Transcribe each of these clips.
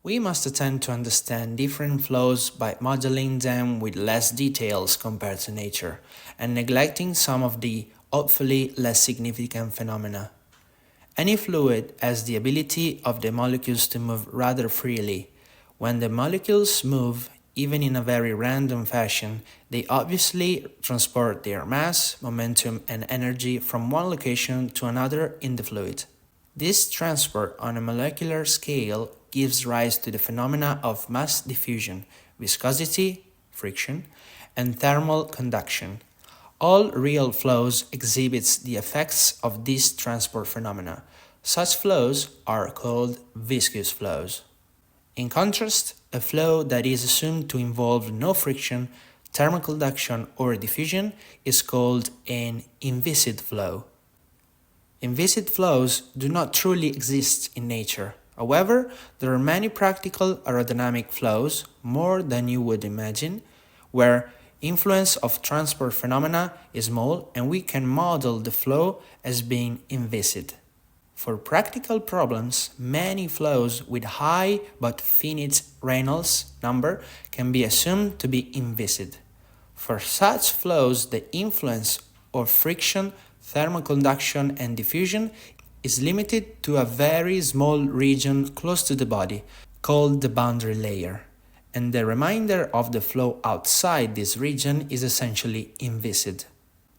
We must attempt to understand different flows by modeling them with less details compared to nature, and neglecting some of the hopefully less significant phenomena. Any fluid has the ability of the molecules to move rather freely. When the molecules move, even in a very random fashion, they obviously transport their mass, momentum, and energy from one location to another in the fluid. This transport on a molecular scale gives rise to the phenomena of mass diffusion, viscosity, friction, and thermal conduction. All real flows exhibits the effects of these transport phenomena. Such flows are called viscous flows. In contrast, a flow that is assumed to involve no friction, thermal conduction, or diffusion is called an inviscid flow. Inviscid flows do not truly exist in nature. However, there are many practical aerodynamic flows, more than you would imagine, where influence of transport phenomena is small and we can model the flow as being inviscid. For practical problems, many flows with high but finite Reynolds number can be assumed to be inviscid. For such flows, the influence of friction, thermal conduction, and diffusion is limited to a very small region close to the body, called the boundary layer, and the remainder of the flow outside this region is essentially inviscid.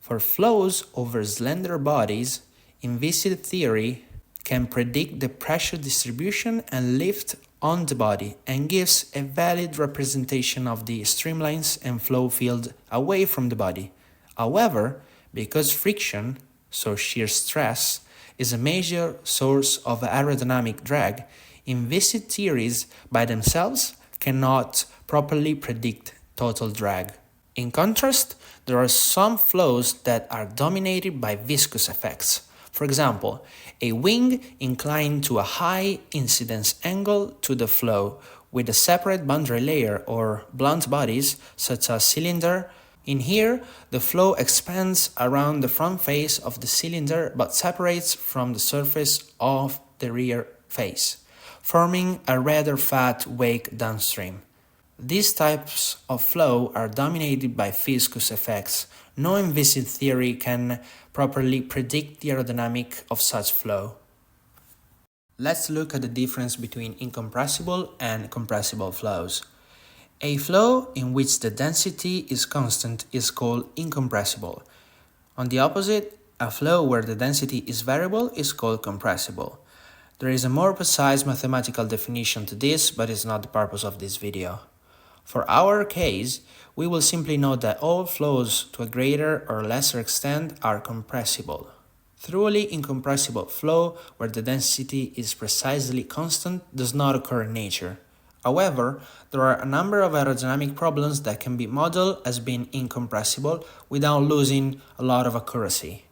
For flows over slender bodies, inviscid theory can predict the pressure distribution and lift on the body and gives a valid representation of the streamlines and flow field away from the body. However, because friction, so shear stress, is a major source of aerodynamic drag, inviscid theories by themselves cannot properly predict total drag. In contrast, there are some flows that are dominated by viscous effects. For example, a wing inclined to a high incidence angle to the flow with a separate boundary layer or blunt bodies such as cylinder. In here, the flow expands around the front face of the cylinder but separates from the surface of the rear face, forming a rather fat wake downstream. These types of flow are dominated by viscous effects. No inviscid theory can properly predict the aerodynamic of such flow. Let's look at the difference between incompressible and compressible flows. A flow in which the density is constant is called incompressible. On the opposite, a flow where the density is variable is called compressible. There is a more precise mathematical definition to this, but it's not the purpose of this video. For our case, we will simply note that all flows to a greater or lesser extent are compressible. Truly incompressible flow, where the density is precisely constant, does not occur in nature. However, there are a number of aerodynamic problems that can be modeled as being incompressible without losing a lot of accuracy.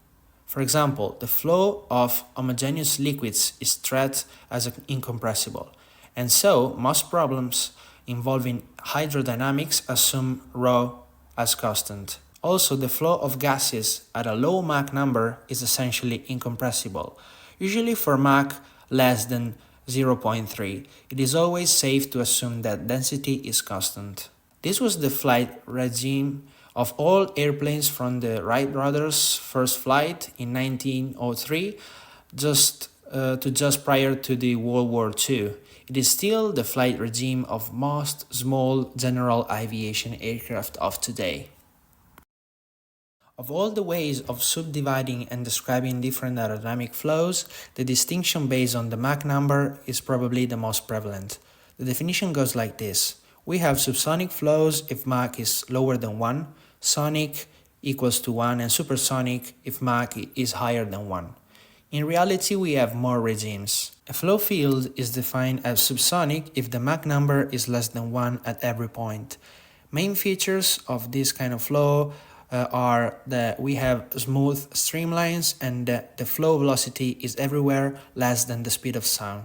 For example, the flow of homogeneous liquids is treated as incompressible, and so most problems involving hydrodynamics assume ρ as constant. Also, the flow of gases at a low Mach number is essentially incompressible. Usually for Mach less than 0.3, it is always safe to assume that density is constant. This was the flight regime of all airplanes from the Wright brothers' first flight in 1903 just prior to the World War II. It is still the flight regime of most small general aviation aircraft of today. Of all the ways of subdividing and describing different aerodynamic flows, the distinction based on the Mach number is probably the most prevalent. The definition goes like this. We have subsonic flows if Mach is lower than 1, sonic equals to 1, and supersonic if Mach is higher than 1. In reality, we have more regimes. A flow field is defined as subsonic if the Mach number is less than 1 at every point. Main features of this kind of flow are that we have smooth streamlines and that the flow velocity is everywhere less than the speed of sound.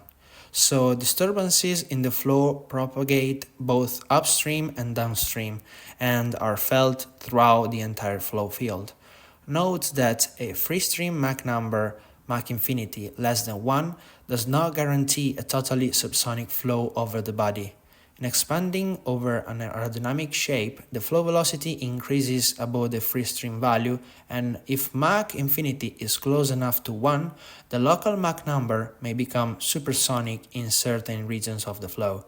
So disturbances in the flow propagate both upstream and downstream and are felt throughout the entire flow field. Note that a free stream Mach number Mach infinity less than 1 does not guarantee a totally subsonic flow over the body. In expanding over an aerodynamic shape, the flow velocity increases above the free stream value, and if Mach infinity is close enough to 1, the local Mach number may become supersonic in certain regions of the flow.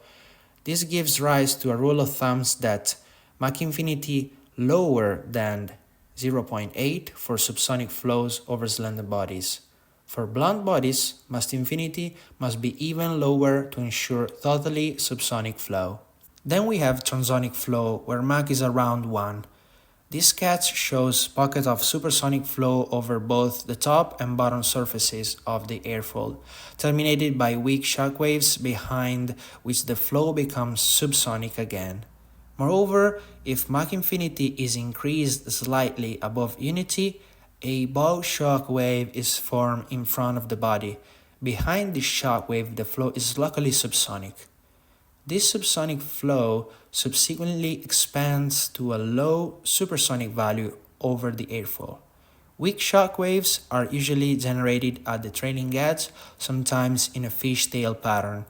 This gives rise to a rule of thumb that Mach infinity lower than 0.8 for subsonic flows over slender bodies. For blunt bodies, Mach infinity must be even lower to ensure totally subsonic flow. Then we have transonic flow, where Mach is around 1. This sketch shows pockets of supersonic flow over both the top and bottom surfaces of the airfoil, terminated by weak shock waves behind which the flow becomes subsonic again. Moreover, if Mach infinity is increased slightly above unity, a bow shock wave is formed in front of the body. Behind this shock wave, the flow is locally subsonic. This subsonic flow subsequently expands to a low supersonic value over the airfoil. Weak shock waves are usually generated at the trailing edge, sometimes in a fishtail pattern.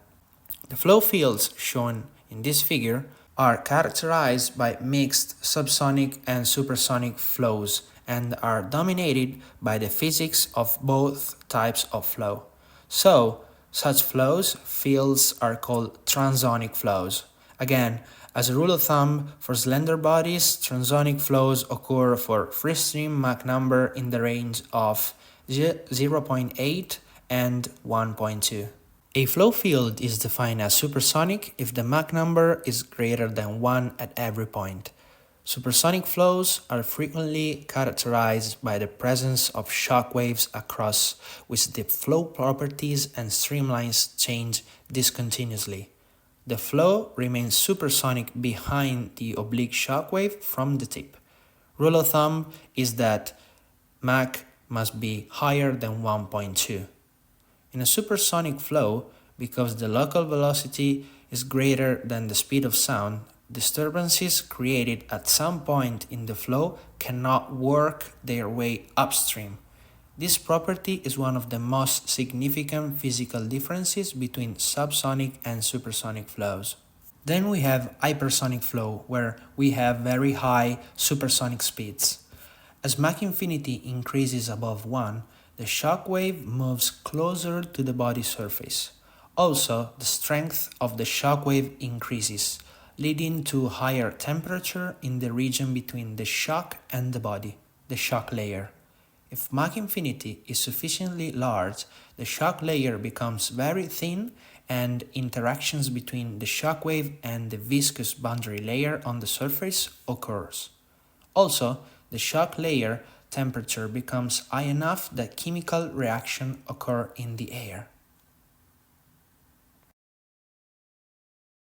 The flow fields shown in this figure are characterized by mixed subsonic and supersonic flows and are dominated by the physics of both types of flow. So, such fields are called transonic flows. Again, as a rule of thumb, for slender bodies, transonic flows occur for free stream Mach number in the range of 0.8 and 1.2. A flow field is defined as supersonic if the Mach number is greater than 1 at every point. Supersonic flows are frequently characterized by the presence of shock waves across which the flow properties and streamlines change discontinuously. The flow remains supersonic behind the oblique shock wave from the tip. Rule of thumb is that Mach must be higher than 1.2. In a supersonic flow, because the local velocity is greater than the speed of sound, disturbances created at some point in the flow cannot work their way upstream. This property is one of the most significant physical differences between subsonic and supersonic flows. Then we have hypersonic flow, where we have very high supersonic speeds. As Mach infinity increases above 1, the shock wave moves closer to the body surface. Also, the strength of the shock wave increases, leading to higher temperature in the region between the shock and the body, the shock layer. If Mach infinity is sufficiently large, the shock layer becomes very thin and interactions between the shock wave and the viscous boundary layer on the surface occurs. Also, the shock layer temperature becomes high enough that chemical reactions occur in the air.